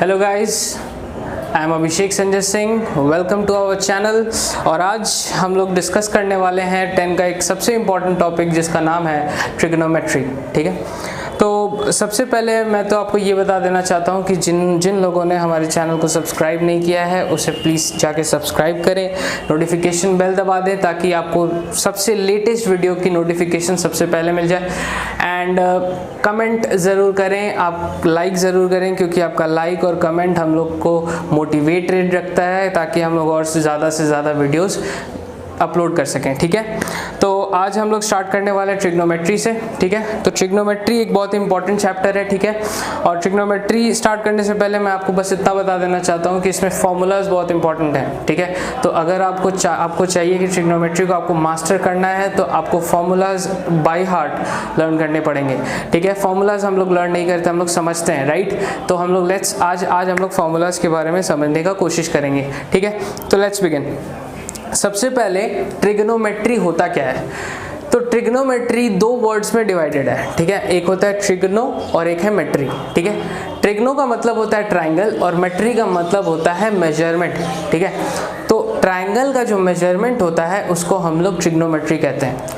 Hello guys, I am Abhishek Sanjay Singh. Welcome to our channel. और आज हम लोग डिस्कस करने वाले हैं 10 का एक सबसे इम्पॉर्टेंट टॉपिक जिसका नाम है ट्रिग्नोमेट्री। ठीक है, तो सबसे पहले मैं तो आपको ये बता देना चाहता हूँ कि जिन लोगों ने हमारे चैनल को सब्सक्राइब नहीं किया है उसे प्लीज़ जाके सब्सक्राइब करें, नोटिफिकेशन बेल दबा दें ताकि आपको सबसे लेटेस्ट वीडियो की नोटिफिकेशन सबसे पहले मिल जाए। एंड कमेंट ज़रूर करें, आप लाइक ज़रूर करें क्योंकि आपका लाइक और कमेंट हम लोग को मोटिवेटेड रखता है ताकि हम लोग और से ज़्यादा वीडियोस अपलोड कर सकें। ठीक है, तो आज हम लोग स्टार्ट करने वाले हैं ट्रिग्नोमेट्री से। ठीक है, तो ट्रिग्नोमेट्री एक बहुत इंपॉर्टेंट चैप्टर है। ठीक है, और ट्रिग्नोमेट्री स्टार्ट करने से पहले मैं आपको बस इतना बता देना चाहता हूँ कि इसमें फॉर्मूलाज बहुत इंपॉर्टेंट है। ठीक है, तो अगर आपको चाहिए कि ट्रिग्नोमेट्री को आपको मास्टर करना है तो आपको फॉर्मूलाज बाय हार्ट लर्न करने पड़ेंगे। ठीक है, फॉर्मूलाज हम लोग लर्न नहीं करते, हम लोग समझते हैं, राइट। तो हम लोग आज हम लोग फॉर्मूलाज के बारे में समझने का कोशिश करेंगे। ठीक है, तो लेट्स बिगिन। सबसे पहले ट्रिग्नोमेट्री होता क्या है? तो ट्रिग्नोमेट्री दो वर्ड्स में डिवाइडेड है। ठीक है, एक होता है ट्रिग्नो और एक है मेट्री। ठीक है, ट्रिग्नो का मतलब होता है ट्रायंगल और मेट्री का मतलब होता है मेजरमेंट। ठीक है, तो ट्रायंगल का जो मेजरमेंट होता है उसको हम लोग ट्रिग्नोमेट्री कहते हैं।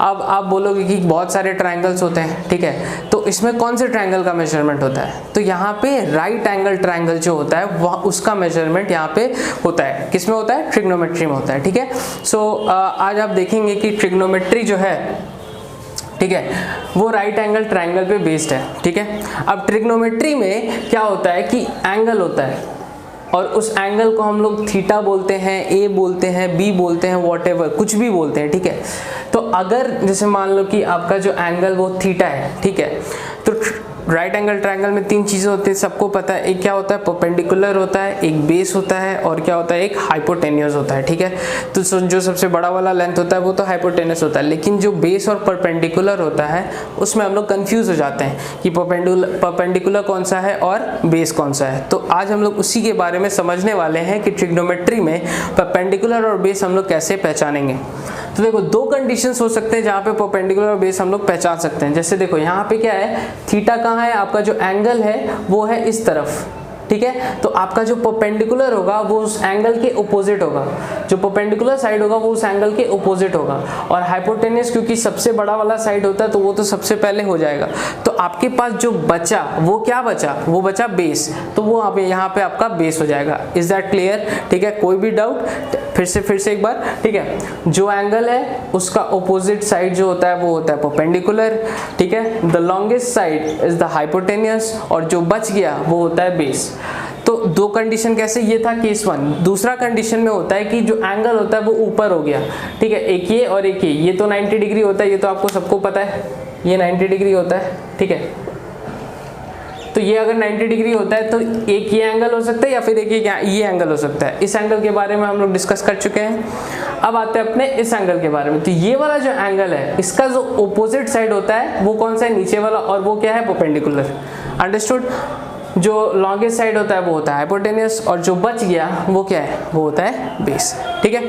अब आप बोलोगे कि बहुत सारे ट्रायंगल्स होते हैं। ठीक है, तो इसमें कौन से ट्रायंगल का मेजरमेंट होता है? तो यहाँ पे राइट एंगल ट्रायंगल जो होता है वह उसका मेजरमेंट यहाँ पे होता है। किसमें होता है? ट्रिग्नोमेट्री में होता है। ठीक है, सो आज आप देखेंगे कि ट्रिग्नोमेट्री जो है, ठीक है, वो राइट एंगल ट्रायंगल पे बेस्ड है। ठीक है, अब ट्रिग्नोमेट्री में क्या होता है कि एंगल होता है और उस एंगल को हम लोग थीटा बोलते हैं, ए बोलते हैं, बी बोलते हैं, व्हाटएवर कुछ भी बोलते हैं। ठीक है, तो अगर जैसे मान लो कि आपका जो एंगल वो थीटा है, ठीक है, तो राइट एंगल ट्रायंगल में तीन चीज़ें होती हैं, सबको पता है। एक क्या होता है? परपेंडिकुलर होता है, एक बेस होता है और क्या होता है? एक हाइपोटेन्यूस होता है। ठीक है, तो जो सबसे बड़ा वाला लेंथ होता है वो तो हाइपोटेन्यूस होता है, लेकिन जो बेस और परपेंडिकुलर होता है उसमें हम लोग कंफ्यूज हो जाते हैं कि परपेंडिकुलर कौन सा है और बेस कौन सा है। तो आज हम लोग उसी के बारे में समझने वाले हैं कि ट्रिग्नोमेट्री में परपेंडिकुलर और बेस हम लोग कैसे पहचानेंगे। तो देखो, दो कंडीशंस हो सकते हैं जहाँ पे परपेंडिकुलर और बेस हम लोग पहचान सकते हैं। जैसे देखो यहाँ पे क्या है, थीटा कहाँ है? आपका जो एंगल है वो है इस तरफ। ठीक है, तो आपका जो परपेंडिकुलर होगा वो उस एंगल के ऑपोजिट होगा, जो परपेंडिकुलर साइड होगा वो उस एंगल के ऑपोजिट होगा। और हाइपोटेन्यूस क्योंकि सबसे बड़ा वाला साइड होता है तो वो तो सबसे पहले हो जाएगा। तो आपके पास जो बचा वो क्या बचा? वो बचा बेस, तो वो यहाँ पे आपका बेस हो जाएगा। Is that clear? ठीक है, कोई भी डाउट? फिर से एक बार। ठीक है, जो एंगल है उसका ऑपोजिट साइड जो होता है वो होता है परपेंडिकुलर। ठीक है, the longest side is the hypotenuse और जो बच गया वो होता है बेस। तो दो कंडीशन कैसे? ये था केस वन। दूसरा कंडीशन में होता है कि जो एंगल होता है वो ऊपर हो गया। ठीक है, एक ये और एक ये तो 90 डिग्री होता है, ये तो आपको सबको पता है, ये 90 डिग्री होता है। ठीक है, तो ये अगर 90 डिग्री होता है तो एक ये एंगल हो सकता है या फिर एक ये एंगल हो सकता है। इस एंगल के बारे में हम लोग डिस्कस कर चुके हैं। अब आते हैं अपने इस एंगल के बारे में। तो ये वाला जो एंगल है इसका जो ऑपोजिट साइड होता है वो कौन सा है? नीचे वाला, और वो क्या है? परपेंडिकुलर। अंडरस्टूड? जो लॉन्गेस्ट साइड होता है वो होता है हाइपोटेन्यूस और जो बच गया वो क्या है? वो होता है बेस। ठीक है,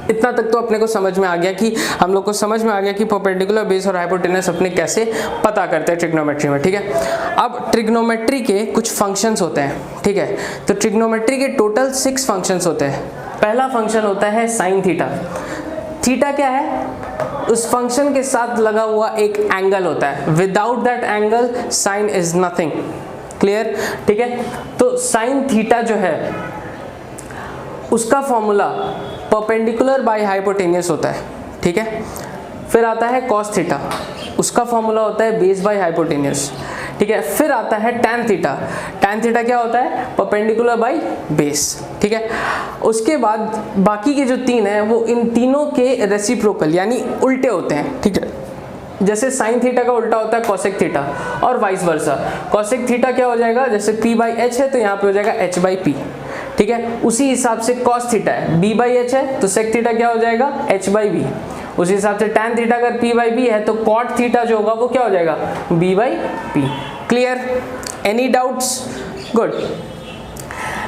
इतना तक तो अपने को समझ में आ गया कि हम लोग को समझ में आ गया कि परपेंडिकुलर, बेस और हाइपोटेन्यूस अपने कैसे पता करते हैं ट्रिग्नोमेट्री में। ठीक है, अब ट्रिग्नोमेट्री के कुछ फंक्शंस होते हैं। ठीक है, तो ट्रिग्नोमेट्री के टोटल 6 फंक्शंस होते हैं। पहला फंक्शन होता है साइन थीटा। थीटा क्या है? उस फंक्शन के साथ लगा हुआ एक एंगल होता है। Without that angle sine is nothing. Clear? ठीक है, तो साइन थीटा जो है उसका फॉर्मूला परपेंडिकुलर बाय हाइपोटेन्यूस होता है। ठीक है, फिर आता है कॉस थीटा, उसका फॉर्मूला होता है बेस बाय हाइपोटेन्यूस। ठीक है, फिर आता है टैन थीटा। टैन थीटा क्या होता है? Perpendicular by base. ठीक है, उसके बाद बाकी के जो तीन हैं वो इन तीनों के रेसिप्रोकल यानी उल्टे होते हैं। ठीक है, जैसे साइन थीटा का उल्टा होता है कोसेक थीटा और वाइस वर्सा। कोसेक थीटा क्या हो जाएगा? जैसे p बाई एच है तो यहाँ पे हो जाएगा h बाई पी। ठीक है, उसी हिसाब से कॉस थीटा है, b बाई एच है तो सेक थीटा क्या हो जाएगा? h by B. उसी हिसाब से टैन थीटा अगर p बाई बी है तो कॉट थीटा जो होगा वो क्या हो जाएगा? b by P. Clear? Any doubts? Good.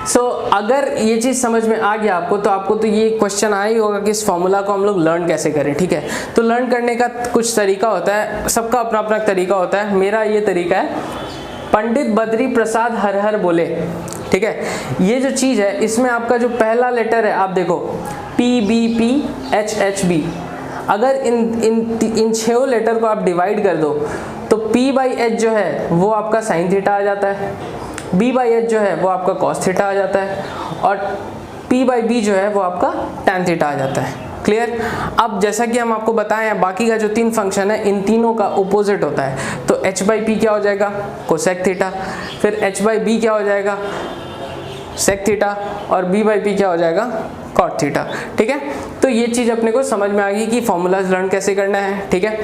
So अगर ये चीज़ समझ में आ गया आपको तो ये क्वेश्चन आया ही होगा कि इस फॉर्मूला को हम लोग लर्न कैसे करें। ठीक है, तो लर्न करने का कुछ तरीका होता है, सबका अपना अपना तरीका होता है। मेरा ये तरीका है, पंडित बद्री प्रसाद हर हर बोले, ठीक है। ये जो चीज़ है इसमें आपका जो पहला लेटर है आप देखो PBP HHB, अगर इन 6 लेटर को आप डिवाइड कर दो तो P/H जो है वो आपका साइन थीटा आ जाता है, B/H जो है वो आपका कॉस थीटा आ जाता है और P/B जो है वो आपका टैन थीटा आ जाता है। क्लियर। अब जैसा कि हम आपको बताएं बाकी का जो 3 फंक्शन है इन तीनों का अपोजिट होता है, तो H/P क्या हो जाएगा, कोसेक थीटा, फिर H/B क्या हो जाएगा, सेक थीटा, और B/P क्या हो जाएगा, कॉट थीटा, ठीक है। तो ये चीज़ अपने को समझ में आ गई कि फॉर्मूलाज लर्न कैसे करना है, ठीक है,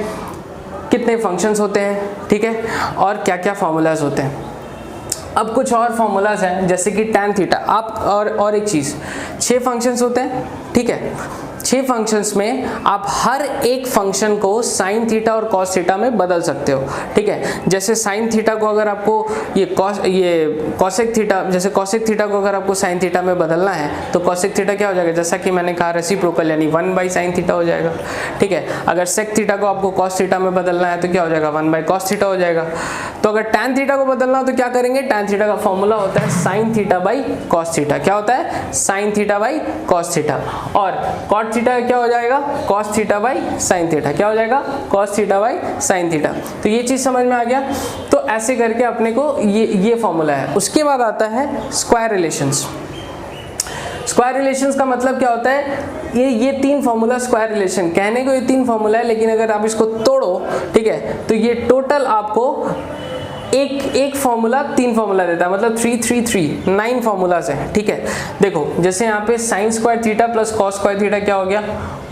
कितने फंक्शंस होते हैं, ठीक है, और क्या क्या फॉर्मूलाज होते हैं। अब कुछ और फॉर्मूलाज हैं जैसे कि टैन थीटा, आप और एक चीज़ 6 फंक्शंस होते हैं, ठीक है। 6 फंक्शंस में आप हर एक फंक्शन को साइन थीटा और कॉस थीटा में बदल सकते हो, ठीक है। जैसे साइन थीटा को अगर आपको ये कॉसेक थीटा, जैसे कॉसेक थीटा को अगर आपको साइन थीटा में बदलना है तो कॉसेक थीटा क्या हो जाएगा, जैसा कि मैंने कहा रेसिप्रोकल यानी 1/sin थीटा हो जाएगा, ठीक है। अगर सेक थीटा को आपको कॉस थीटा में बदलना है तो क्या हो जाएगा, 1/cos थीटा हो जाएगा। तो अगर टैन थीटा को बदलना हो तो क्या करेंगे, टैन थीटा का फॉर्मूला होता है sine theta by cos theta, क्या होता है, sine theta by cos theta, और कॉट थीटा क्या हो जाएगा, cos theta by sine theta, क्या हो जाएगा, cos theta by sine theta. तो ये चीज समझ में आ गया। तो ऐसे करके अपने को ये फॉर्मूला है। उसके बाद आता है स्क्वायर रिलेशंस। स्क्वायर रिलेशंस का मतलब क्या होता है, ये 3 फॉर्मूला स्क्वायर रिलेशन, कहने को ये 3 फॉर्मूला है लेकिन अगर आप इसको तोड़ो, ठीक है, तो ये टोटल आपको एक फॉर्मूला 3 फॉर्मूला देता है, मतलब 3 3 3 9 फॉर्मूलाज हैं, ठीक है। देखो जैसे यहाँ पे sine square theta plus cos square theta क्या हो गया,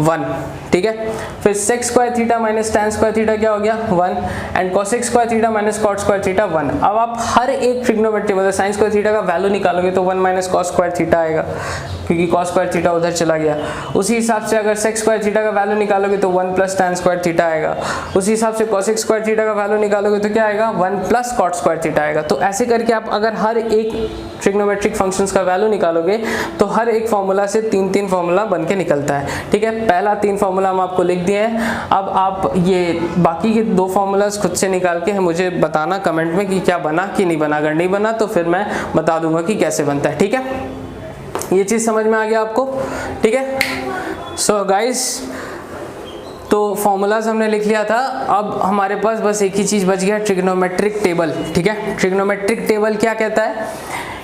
1, ठीक है। फिर sec square theta minus tan square theta क्या हो गया, 1, and cosec square theta minus cot square theta 1। अब आप हर एक ट्रिग्नोमेट्री मतलब साइन स्क्वायर थीटा का वैल्यू निकालोगे तो 1 माइनस कॉस स्क्वायर थीटा आएगा क्योंकि कॉस स्क्वायर थीटा उधर चला गया। उसी हिसाब से अगर सेक स्क्वायर थीटा का वैल्यू निकालोगे तो 1 प्लस टैन स्क्वायर थीटा आएगा। उसी हिसाब से कॉसेक स्क्वायर थीटा का वैल्यू निकालोगे तो क्या आएगा, 1 प्लस कॉट स्क्वायर थीटा आएगा। तो ऐसे करके आप अगर हर एक ट्रिग्नोमेट्रिक फंक्शंस का वैल्यू निकालोगे तो हर एक फॉर्मूला से 3 फॉर्मूला बन के निकलता है, ठीक है। पहला 3 फॉर्मूला हम आपको लिख दिए हैं। अब आप ये बाकी के 2 फॉर्मूलाज खुद से निकाल के मुझे बताना कमेंट में कि क्या बना कि नहीं बना। अगर नहीं बना तो फिर मैं बता दूंगा कि कैसे बनता है, ठीक है। ये चीज समझ में आ गया आपको, ठीक है। सो गाइस, तो फॉर्मूलाज हमने लिख लिया था। अब हमारे पास बस एक ही चीज बच गया, ट्रिग्नोमेट्रिक टेबल, ठीक है। ट्रिग्नोमेट्रिक टेबल क्या कहता है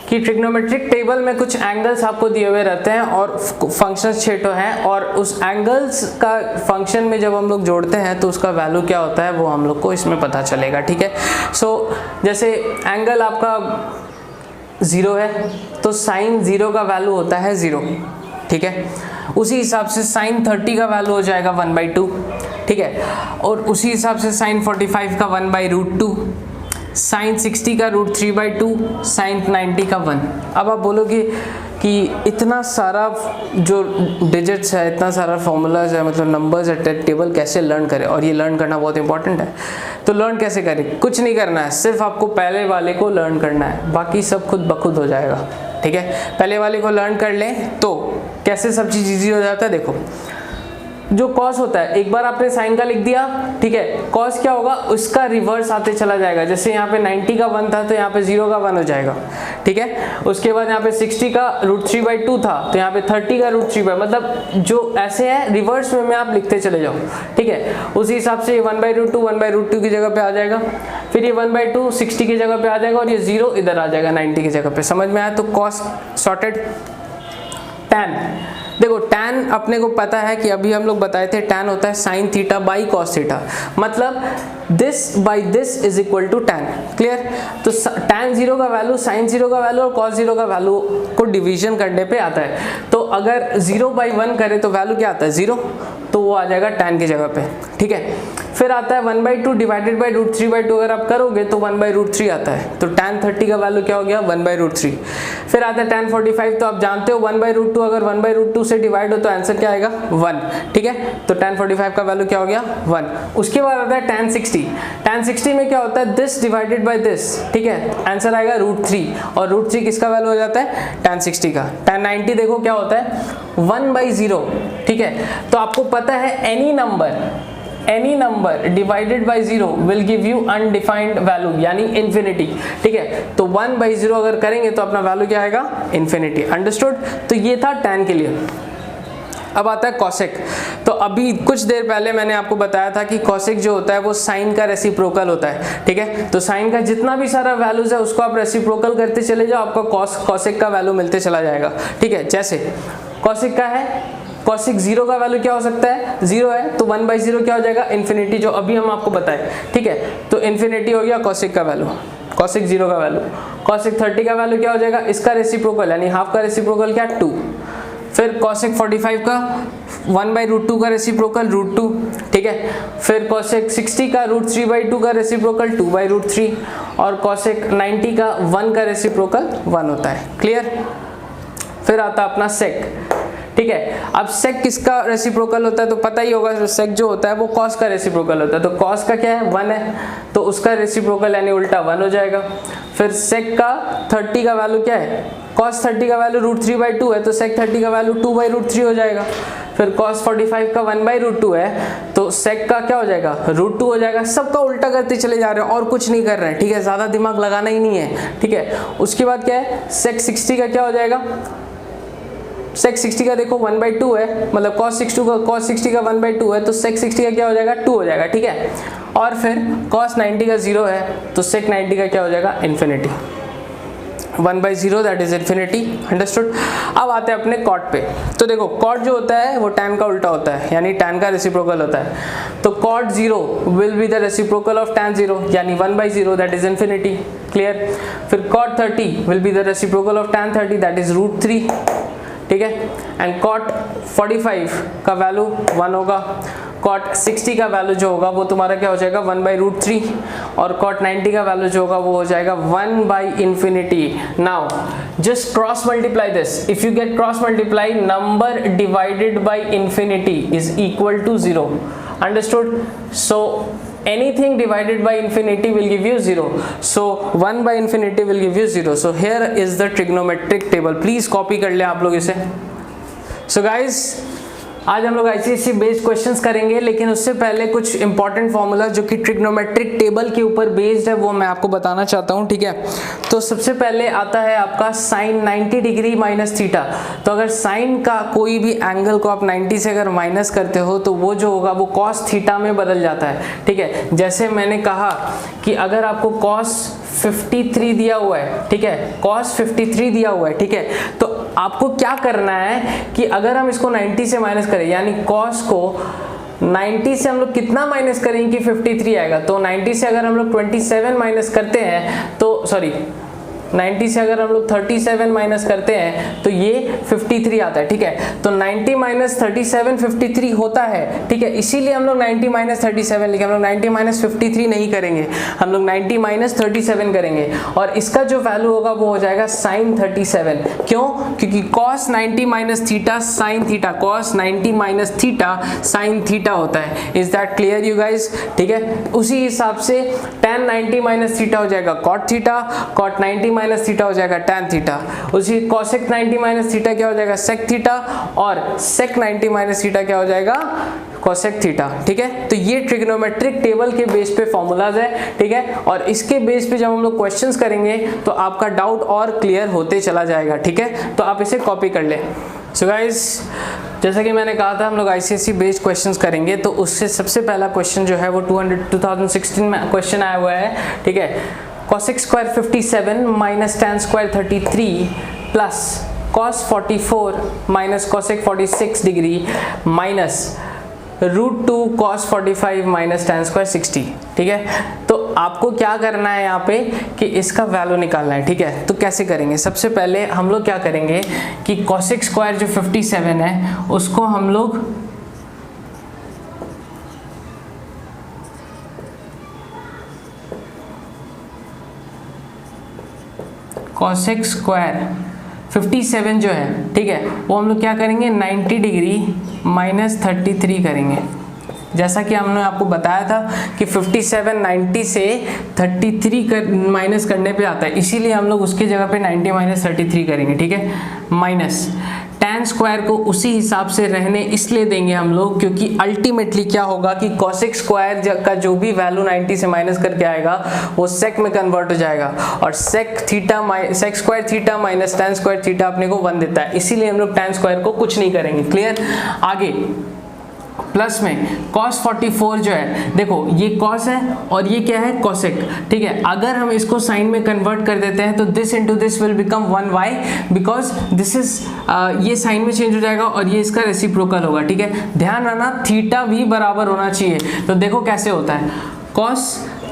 कि ट्रिग्नोमेट्रिक टेबल में कुछ एंगल्स आपको दिए हुए रहते हैं और फंक्शंस 6 हैं, और उस एंगल्स का फंक्शन में जब हम लोग जोड़ते हैं तो उसका वैल्यू क्या होता है वो हम लोग को इसमें पता चलेगा, ठीक है। सो जैसे एंगल आपका 0 है तो साइन 0 का वैल्यू होता है 0, ठीक है। उसी हिसाब से साइन 30 का वैल्यू हो जाएगा 1/2, ठीक है। और उसी हिसाब से साइन 45 का 1/√2, साइन 60 का √3/2, साइन 90 का 1। अब आप बोलोगे कि इतना सारा जो डिजिट्स है, इतना सारा फॉर्मूलाज है, मतलब नंबर्स है, टेबल कैसे लर्न करें, और ये लर्न करना बहुत इंपॉर्टेंट है। तो लर्न कैसे करें, कुछ नहीं करना है, सिर्फ आपको पहले वाले को लर्न करना है, बाकी सब खुद ब खुद हो जाएगा, ठीक है। पहले वाले को लर्न कर लें तो कैसे सब चीज़ ईजी हो जाता है। देखो जो कॉस होता है, एक बार आपने साइन का लिख दिया, ठीक है, कॉस क्या होगा, उसका रिवर्स आते चला जाएगा। जैसे यहाँ पे 90 का 1 था तो यहाँ पे 0 का 1 हो जाएगा, ठीक है। उसके बाद यहाँ पे 60 का √3/2 था तो यहाँ पे 30 का √3/, मतलब जो ऐसे है रिवर्स में आप लिखते चले जाओ, ठीक है। उसी हिसाब से ये 1/√2 की जगह पे आ जाएगा, फिर ये 1/2 60 की जगह पे आ जाएगा, और ये 0 इधर आ जाएगा 90 की जगह पे। समझ में आया। तो कॉस सॉर्टेड। टैन, देखो टैन अपने को पता है कि अभी हम लोग बताए थे टैन होता है sine theta by cos theta, मतलब this by this is equal to tan. Clear. तो टैन 0 का वैल्यू, साइन 0 का वैल्यू और कॉस 0 का वैल्यू को डिवीजन करने पे आता है। तो अगर 0/1 करे तो वैल्यू क्या आता है, 0, तो वो आ जाएगा टैन की जगह पे, ठीक है। फिर आता है 1/2 डिवाइडेड बाई √3/2, अगर आप करोगे तो 1/√3 आता है। तो टैन 30 का वैल्यू क्या हो गया, 1/√3। फिर आता है टैन 45, तो आप जानते हो 1/√2 अगर 1/√2 से डिवाइड हो तो आंसर क्या आएगा, 1, ठीक है। तो टैन 45 का वैल्यू क्या हो गया, 1। उसके बाद आता है टैन 60। टैन 60 में क्या होता है, दिस डिवाइडेड बाई दिस, ठीक है, आंसर आएगा √3, और √3 किसका वैल्यू हो जाता है, टैन 60 का। टैन 90 देखो क्या होता है, 1/0, ठीक है। तो आपको पता है any number any number divided by 0 will give you undefined value यानी इन्फिनिटी, ठीक है। तो 1/0 अगर करेंगे तो अपना वैल्यू क्या आएगा, इन्फिनिटी। अंडरस्टूड। तो ये था tan के लिए। अब आता है कॉसेक। तो अभी कुछ देर पहले मैंने आपको बताया था कि कॉसेक जो होता है वो साइन का रेसिप्रोकल होता है, ठीक है। तो साइन का जितना भी सारा वैल्यूज है उसको आप रेसिप्रोकल करते चले जाओ, आपका कॉसेक का वैल्यू मिलते चला जाएगा, ठीक है। जैसे कॉसेक का है, कॉसेक 0 का वैल्यू क्या हो सकता है, 0 है, तो 1/0 क्या हो जाएगा, इन्फिनिटी, जो अभी हम आपको बताए, ठीक है। तो इन्फिनिटी हो गया कॉसेक का वैल्यू, कॉसेक 0 का वैल्यू। कॉसेक 30 का वैल्यू क्या हो जाएगा, इसका रेसिप्रोकल यानी हाफ का रेसिप्रोकल क्या, 2। फिर कॉसेक 45 का 1/√2 का रेसिप्रोकल √2, ठीक है। फिर कॉसेक 60 का √3/2 का रेसिप्रोकल 2/√3 और कॉसेक 90 का 1 का रेसिप्रोकल 1 होता है। क्लियर। फिर आता अपना सेक, ठीक है। अब सेक किसका रेसिप्रोकल होता है तो पता ही होगा, सेक जो होता है वो कॉस का रेसिप्रोकल होता है। तो कॉस का क्या है, 1 है, तो उसका रेसिप्रोकल यानी उल्टा 1 हो जाएगा। फिर सेक का 30 का वैल्यू क्या है, cos 30 का वैल्यू √3/2 है, तो sec 30 का वैल्यू 2/√3 हो जाएगा। फिर cos 45 का 1/√2 है, तो sec का क्या हो जाएगा, √2 हो जाएगा। सबका उल्टा करते चले जा रहे हैं और कुछ नहीं कर रहे हैं, ठीक है। ज़्यादा दिमाग लगाना ही नहीं है, ठीक है। उसके बाद क्या है, sec 60 का क्या हो जाएगा, sec 60 का देखो 1/2 है, मतलब cos 60 का 1/2 है, तो sec 60 का क्या हो जाएगा, 2 हो जाएगा, ठीक है। और फिर cos 90 का 0 है, तो sec 90 का क्या हो जाएगा, infinity. 1/0 that is infinity. Understood. अब आते हैं अपने कॉट पे। तो देखो कॉट जो होता है वो tan का उल्टा होता है, यानी tan का रेसिप्रोकल होता है। तो cot 0 will be the reciprocal of tan 0 यानी 1/0 दैट इज इन्फिनिटी। क्लियर। फिर cot 30 will be the reciprocal of tan 30 that is √3, ठीक है। एंड cot 45 का वैल्यू 1 होगा। cot 60 का वैल्यू जो होगा वो तुम्हारा क्या हो जाएगा, 1/√3 और cot 90 का वैल्यू जो होगा वो हो जाएगा 1/infinity। Now just cross multiply this, if you get cross multiply number divided by infinity is equal to 0। Understood. So anything divided by infinity will give you 0, so 1/infinity will give you 0. So here is the trigonometric table, please copy कर ले आप लोग इसे। So guys, आज हम लोग ICSE based questions करेंगे, लेकिन उससे पहले कुछ इंपॉर्टेंट फॉर्मूला जो कि ट्रिग्नोमेट्रिक टेबल के ऊपर बेस्ड है वो मैं आपको बताना चाहता हूँ, ठीक है। तो सबसे पहले आता है आपका साइन 90 डिग्री माइनस थीटा। तो अगर साइन का कोई भी एंगल को आप 90 से अगर माइनस करते हो तो वो जो होगा वो कॉस थीटा में बदल जाता है, ठीक है। जैसे मैंने कहा कि अगर आपको कॉस 53 दिया हुआ है, ठीक है, cos 53 दिया हुआ है, ठीक है, तो आपको क्या करना है कि अगर हम इसको 90 से माइनस करें, यानी cos को 90 से हम लोग कितना माइनस करेंगे कि 53 आएगा। तो 90 से अगर हम लोग 27 माइनस करते हैं तो 90 से अगर हम लोग 37 माइनस करते हैं तो ये 53 आता है, ठीक है। तो 90 माइनस 37 53 होता है, ठीक है। इसीलिए हम लोग 90 माइनस 37 लिखे, हम लोग 90 माइनस 53 नहीं करेंगे, हम लोग 90 माइनस 37 करेंगे और इसका जो वैल्यू होगा वो हो जाएगा साइन 37। क्यों? क्योंकि cos 90 minus theta sine theta, cos 90 minus theta sine theta होता है। Is that clear you guys? ठीक है। उसी हिसाब से tan 90 माइनस थीटा हो जाएगा cot theta, cot 90 minus theta हो जाएगा tan थीटा, उसी cosec 90 माइनस थीटा क्या हो जाएगा sec थीटा और sec 90 माइनस थीटा क्या हो जाएगा cosec थीटा, ठीक है। तो ये ट्रिग्नोमेट्रिक टेबल के बेस पे फॉर्मूलाज है, ठीक है। और इसके बेस पे जब हम लोग क्वेश्चंस करेंगे तो आपका डाउट और क्लियर होते चला जाएगा, ठीक है। तो आप इसे कॉपी कर ले। सो गाइस, जैसा कि मैंने कहा था हम लोग ICSE बेस्ड क्वेश्चंस करेंगे, तो उससे सबसे पहला क्वेश्चन जो है वो 2016 में क्वेश्चन आया हुआ है, ठीक है। cosec square 57 minus tan square 33 plus cos 44 minus cosec 46 degree minus √2 cos 45 minus tan square 60, ठीक है। तो आपको क्या करना है यहाँ पे कि इसका वैल्यू निकालना है, ठीक है। तो कैसे करेंगे? सबसे पहले हम लोग क्या करेंगे कि cosec स्क्वायर जो 57 है उसको हम लोग cosec स्क्वायर 57 जो है, ठीक है, वो हम लोग क्या करेंगे 90 डिग्री माइनस 33 करेंगे। जैसा कि हमने आपको बताया था कि 57 90 से 33 माइनस करने पे आता है, इसीलिए हम लोग उसकी जगह पे 90 माइनस 33 करेंगे, ठीक है। माइनस tan स्क्वायर को उसी हिसाब से रहने इसलिए देंगे हम लोग क्योंकि अल्टीमेटली क्या होगा कि cosec स्क्वायर का जो भी वैल्यू 90 से माइनस करके आएगा वो sec में कन्वर्ट हो जाएगा और sec square theta minus tan square theta अपने को 1 देता है, इसीलिए हम लोग tan स्क्वायर को कुछ नहीं करेंगे। क्लियर? आगे प्लस में cos 44 जो है, देखो ये cos है और ये क्या है cosec, ठीक है। अगर हम इसको साइन में कन्वर्ट कर देते हैं तो this into this will become 1 y because this is ये साइन में चेंज हो जाएगा और ये इसका रेसिप्रोकल होगा, ठीक है। ध्यान रखना थीटा भी बराबर होना चाहिए, तो देखो कैसे होता है। cos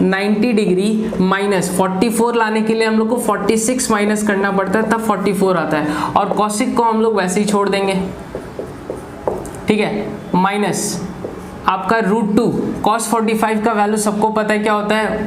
90 डिग्री माइनस 44 लाने के लिए हम लोग को 46 माइनस करना पड़ता है, तब 44 आता है और cosec को हम लोग वैसे ही छोड़ देंगे, ठीक है। माइनस आपका √2 cos 45 का वैल्यू सबको पता है क्या होता है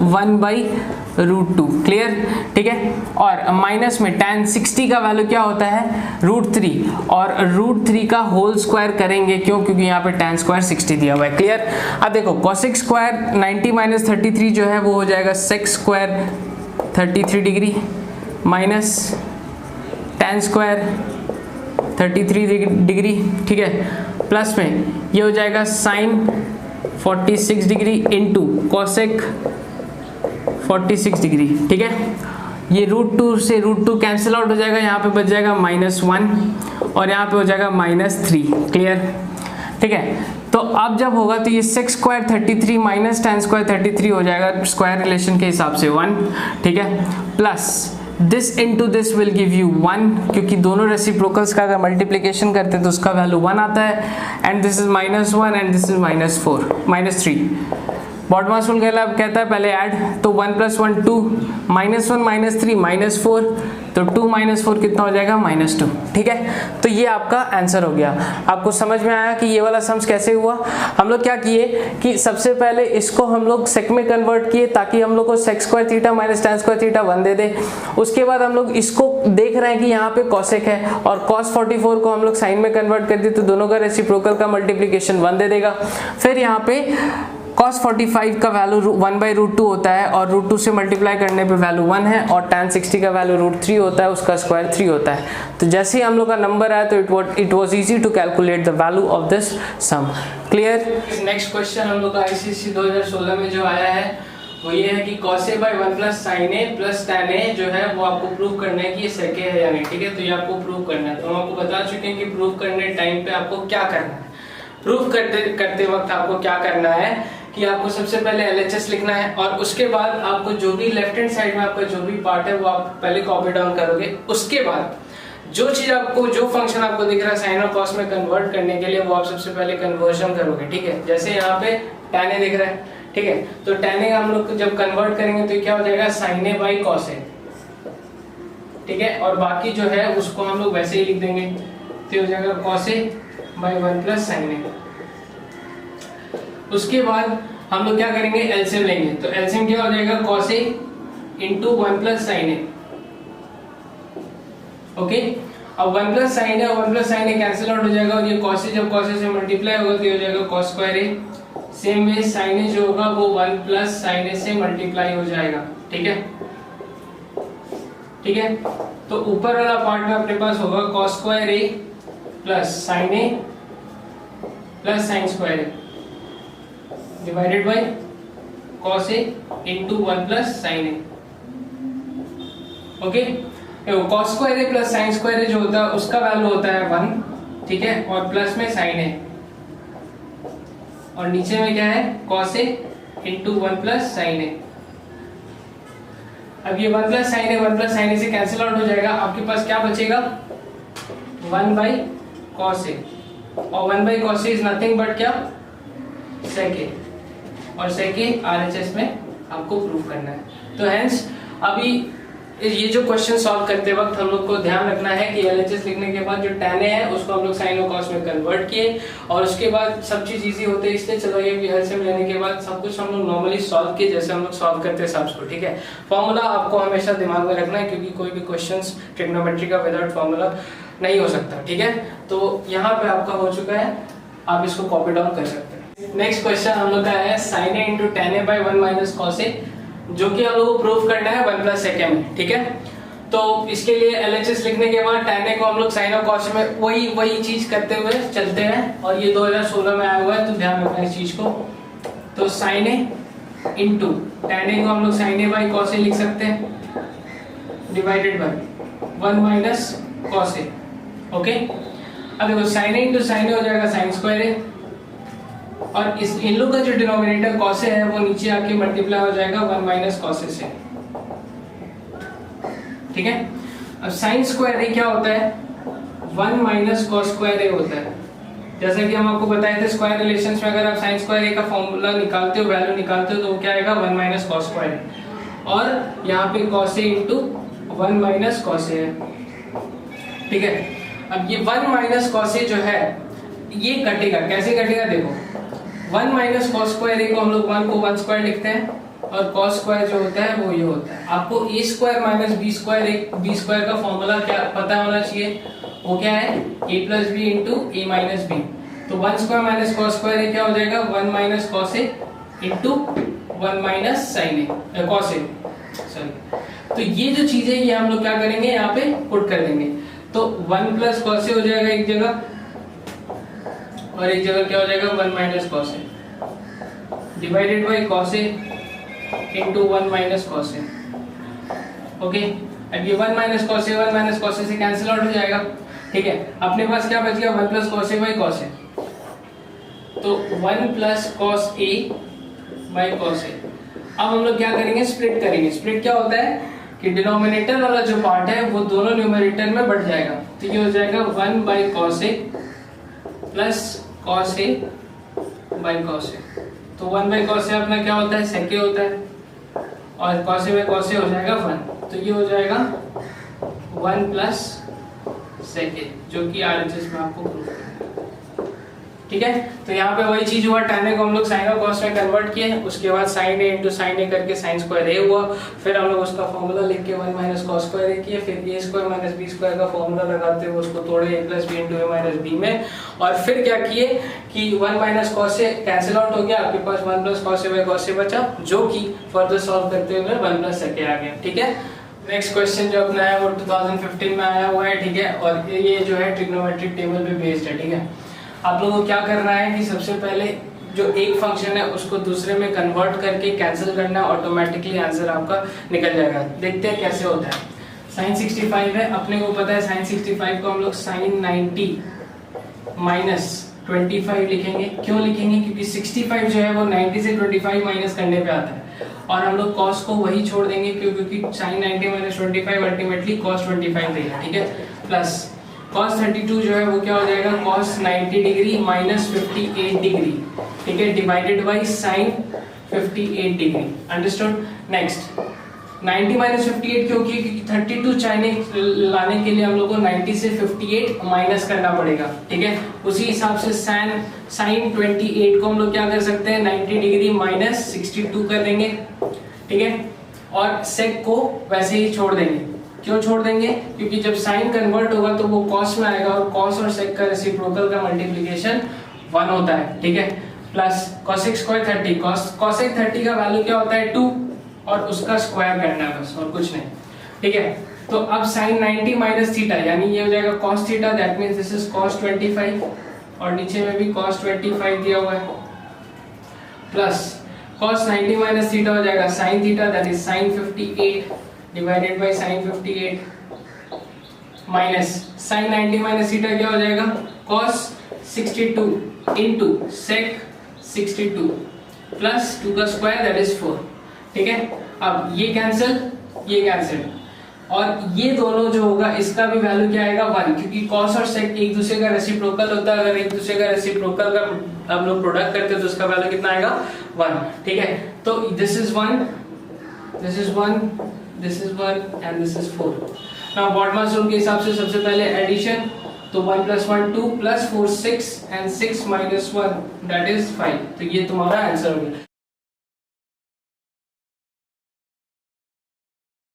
1/√2, क्लियर, ठीक है। और माइनस में tan 60 का वैल्यू क्या होता है √3 और √3 का होल स्क्वायर करेंगे, क्यों? क्योंकि यहाँ पे tan स्क्वायर 60 दिया हुआ है, क्लियर। अब देखो cosec स्क्वायर 90 माइनस 33 जो है वो हो जाएगा sec square 33 degree minus tan square 33 degree, ठीक है। प्लस में ये हो जाएगा sin 46 degree into cosec 46 degree, ठीक है। ये √2 से √2 कैंसिल आउट हो जाएगा, यहाँ पे बच जाएगा -1 और यहाँ पे हो जाएगा -3, क्लियर, ठीक है। तो अब जब होगा तो ये sec square 33 minus tan square 33 हो जाएगा स्क्वायर रिलेशन के हिसाब से 1, ठीक है। Plus this into this will give you 1 क्योंकि दोनों रेसिप्रोकल्स का अगर मल्टीप्लिकेशन करते हैं तो उसका वैल्यू 1 आता है and this is -1 and this is -3। BODMAS rule कहता है पहले ऐड, तो 1 + 1 2 -1 -3 -4, तो 2 - 4 कितना हो जाएगा -2, ठीक है। तो ये आपका आंसर हो गया। आपको समझ में आया कि ये वाला सम्स कैसे हुआ? हम लोग क्या किए कि सबसे पहले इसको हम लोग सेक में कन्वर्ट किए ताकि हम लोग को sec square theta minus tan square theta 1 दे दे। उसके बाद हम लोग इसको देख रहे हैं कि यहाँ पे cosec है और cos 44 को हम लोग साइन में कन्वर्ट कर दिए तो दोनों का रेसिप्रोकल का मल्टीप्लिकेशन 1 दे देगा। फिर यहाँ पे cos 45 का वैल्यू 1/√2 होता है और √2 से मल्टीप्लाई करने पे वैल्यू 1 है और tan 60 का वैल्यू √3 होता है, उसका स्क्वायर 3 होता है। तो जैसे ही हम लोग का नंबर आया तो it was easy to calculate the value of this sum, clear. Next question हम लोग का ICSE 2016 में जो आया है वो ये है कि cos a by 1 + sin a + tan a जो है वो आपको प्रूव करना है कि ये sec a है या नहीं, ठीक है। तो ये आपको प्रूव करना है। तो हम आपको बता चुके हैं कि प्रूव करने टाइम पे आपको क्या करना है। प्रूव करते वक्त आपको क्या करना है कि आपको सबसे पहले LHS लिखना है और उसके बाद आपको जो भी लेफ्ट हैंड साइड में आपका जो भी पार्ट है वो आप पहले कॉपी डाउन करोगे। उसके बाद जो चीज आपको, जो फंक्शन आपको दिख रहा है साइन और कॉस में कन्वर्ट करने के लिए, वो आप सबसे पहले कन्वर्जन करोगे, ठीक है। जैसे यहाँ पे tan a दिख रहा है, ठीक है, तो tan a हम लोग जब कन्वर्ट करेंगे तो क्या हो जाएगा sin a by cos a, ठीक है। और बाकी जो है उसको हम लोग वैसे ही लिख देंगे, तो हो जाएगा cos a by 1 + sin a। उसके बाद हम लोग क्या करेंगे एलसीएम लेंगे, तो एलसीएम क्या हो जाएगा cos a × 1 + sin a, okay. अब 1 + sin a और 1 + sin a कैंसिल आउट हो जाएगा और ये cos a जब cos a से मल्टीप्लाई होगा तो ये हो जाएगा cos square a। Same way sin a जो होगा वो 1 + sin a से मल्टीप्लाई हो जाएगा, ठीक है, ठीक है। तो ऊपर वाला पार्ट में अपने पास होगा cos square a + sin a + sin square a divided by cos a × 1 + sin a, okay. cos square a + sin square a जो होता है उसका वैल्यू होता है 1, ठीक है, और प्लस में sin a और नीचे में क्या है cos a × 1 + sin a। अब ये 1 + sin a 1 + sin a से कैंसिल आउट हो जाएगा, आपके पास क्या बचेगा 1/cos a और 1/cos a is nothing but क्या sec a और sec a RHS में आपको प्रूव करना है। तो हेंस अभी ये जो क्वेश्चन सॉल्व करते वक्त हम लोग को ध्यान रखना है कि LHS लिखने के बाद जो tan a है उसको हम लोग sin और cos में कन्वर्ट किए और उसके बाद सब चीज इजी होते हैं, इसलिए चलो ये भी LCM लेने के बाद सब कुछ हम लोग नॉर्मली सॉल्व किए जैसे हम लोग सॉल्व करते हैं सब्स को, ठीक है। फॉर्मूला आपको हमेशा दिमाग में रखना है क्योंकि कोई भी क्वेश्चंस ट्रिग्नोमेट्री का विदाउट फॉर्मूला नहीं हो सकता, ठीक है। तो यहाँ पे आपका हो चुका है, आप इसको कॉपी डाउन कर सकते हैं। नेक्स्ट क्वेश्चन हम लोग का है sin a × tan a by 1 - cos a जो कि हम लोग को प्रूव करना है 1 + sec a में, ठीक है। तो इसके लिए LHS लिखने के बाद tan A को हम लोग sin और cos में वही चीज करते हुए चलते हैं, और ये 2016 में आया हुआ है तो ध्यान रखना इस चीज को। तो sin A into tan A को हम लोग sin A by cos A लिख सकते हैं, divided by 1 minus cos A। Okay, अब देखो sin A into sin A हो जाएगा sin स्क्वायर A, और इस इन लोग का जो डिनोमिनेटर cos A है वो नीचे आके मल्टीप्लाई हो जाएगा 1 माइनस cos A से। ठीक है, अब sin स्क्वायर A क्या होता है, 1 माइनस cos स्क्वायर A होता है। जैसा कि हम आपको बताए थे स्क्वायर रिलेशंस में, अगर आप sin स्क्वायर A का फॉर्मूला निकालते हो, वैल्यू निकालते हो, तो वो क्या आएगा 1 माइनस cos स्क्वायर A, और यहाँ पे cos A into 1 minus cos A है। ठीक है, अब ये 1 माइनस cos A जो है ये कटेगा, कैसे कटेगा देखो, 1 माइनस cos स्क्वायर A को हम लोग 1 को 1 स्क्वायर लिखते हैं, और cos स्क्वायर जो होता है वो ये होता है। आपको a square minus b square का फॉर्मूला क्या पता होना चाहिए, वो क्या है a plus B into A minus B. तो 1 square minus cos square A क्या हो जाएगा, 1 minus cos A into 1 minus sin A cos A, sorry. तो ये जो चीजें ये हम लोग क्या करेंगे, यहाँ पे पुट कर देंगे। तो 1 प्लस cos A हो जाएगा एक जगह, और एक जगह क्या हो जाएगा 1 minus cos A divided by cos A into 1 minus cos A। Okay, अब ये 1 माइनस cos A से कैंसिल आउट हो जाएगा। ठीक है, अपने पास क्या बच गया, 1 plus cos A by cos A। तो 1 plus cos A by cos A। अब हम लोग क्या करेंगे, स्प्लिट करेंगे। स्प्लिट क्या होता है कि डिनोमिनेटर वाला जो पार्ट है वो दोनों न्यूमरेटर में बढ़ जाएगा, तो ये हो जाएगा 1 by cos A plus cos A by cos A। तो 1 बाई cos A अपना क्या होता है, sec A होता है, और cos A by cos A हो जाएगा 1, तो ये हो जाएगा 1 प्लस sec A, जो कि RHS में आपको प्रूफ करना है। ठीक है, तो यहाँ पे वही चीज हुआ, tan A को हम लोग sin और cos में कन्वर्ट किए, उसके बाद sin A into sin A करके sin स्क्वायर A हुआ, फिर हम लोग उसका फॉर्मूला लिख के 1 माइनस cos स्क्वायर A किए, फिर a square minus b square का फॉर्मूला लगाते हुए उसको तोड़े a plus B into a minus B में, और फिर क्या किए कि 1 minus cos A cancel out हो गया, आपके पास 1 plus cos A by cos A बचा, जो कि फर्दर सॉल्व करते हुए 1 प्लस sec A आ गया। ठीक है, नेक्स्ट क्वेश्चन जो अपना है वो 2015 में आया हुआ है। ठीक है, और ये जो है ट्रिग्नोमेट्रिक टेबल पे बेस्ड है। ठीक है, आप लोगों को क्या करना है कि सबसे पहले जो एक फंक्शन है उसको दूसरे में कन्वर्ट करके कैंसिल करना, ऑटोमेटिकली आंसर आपका निकल जाएगा। देखते हैं कैसे होता है। sin 65 है, अपने को पता है sin 65 को हम लोग sin 90 माइनस 25 लिखेंगे। क्यों लिखेंगे, क्योंकि 65 जो है वो 90 से 25 माइनस करने पे आता है, और हम लोग cos को वही छोड़ देंगे क्योंकि sin 90 माइनस 25 अल्टीमेटली cos 25 देगा। ठीक है, प्लस cos 32 जो है वो क्या हो जाएगा, cos 90 डिग्री माइनस 58 डिग्री। ठीक है, divided by sin 58 degree. Understood. Next 90 minus 58 क्योंकि 32 चाइने लाने के लिए हम लोग को 90 से 58 माइनस करना पड़ेगा। ठीक है, उसी हिसाब से sin 28 को हम लोग क्या कर सकते हैं, 90 डिग्री माइनस 62 कर देंगे। ठीक है, और sec को वैसे ही छोड़ देंगे। क्यों छोड़ देंगे, क्योंकि जब साइन कन्वर्ट होगा तो वो cos में आएगा, और cos और sec का रेसिप्रोकल का मल्टीप्लिकेशन 1 होता है। ठीक है, प्लस cosec स्क्वायर 30, cosec 30 का वैल्यू क्या होता है 2, और उसका स्क्वायर करना है बस, और कुछ नहीं। ठीक है, तो अब sin 90 माइनस थीटा, यानी ये हो जाएगा cos theta, that means this is cos 25, और नीचे में भी cos 25 दिया हुआ है, प्लस cos 90 माइनस थीटा हो जाएगा sin theta, that is sin 58 divided by sin 58 minus sin 90 minus theta क्या हो जाएगा, cos 62 इंटू sec 62 प्लस 2 का स्क्वायर दैट इज 4। ठीक है, अब ये कैंसिल, और ये दोनों जो होगा इसका भी वैल्यू क्या आएगा 1, क्योंकि cos और sec एक दूसरे का रेसिप्रोकल होता है। अगर एक दूसरे का रेसिप्रोकल का हम लोग प्रोडक्ट करते हैं तो उसका वैल्यू कितना आएगा 1। ठीक है, तो this is 1, this is 1, this is 1 and this is 4। Now BODMAS rule के हिसाब से सबसे पहले एडिशन, तो 1 plus 1 2 plus 4 6 and 6 minus 1 that is 5। तो ये तुम्हारा आंसर हो गया।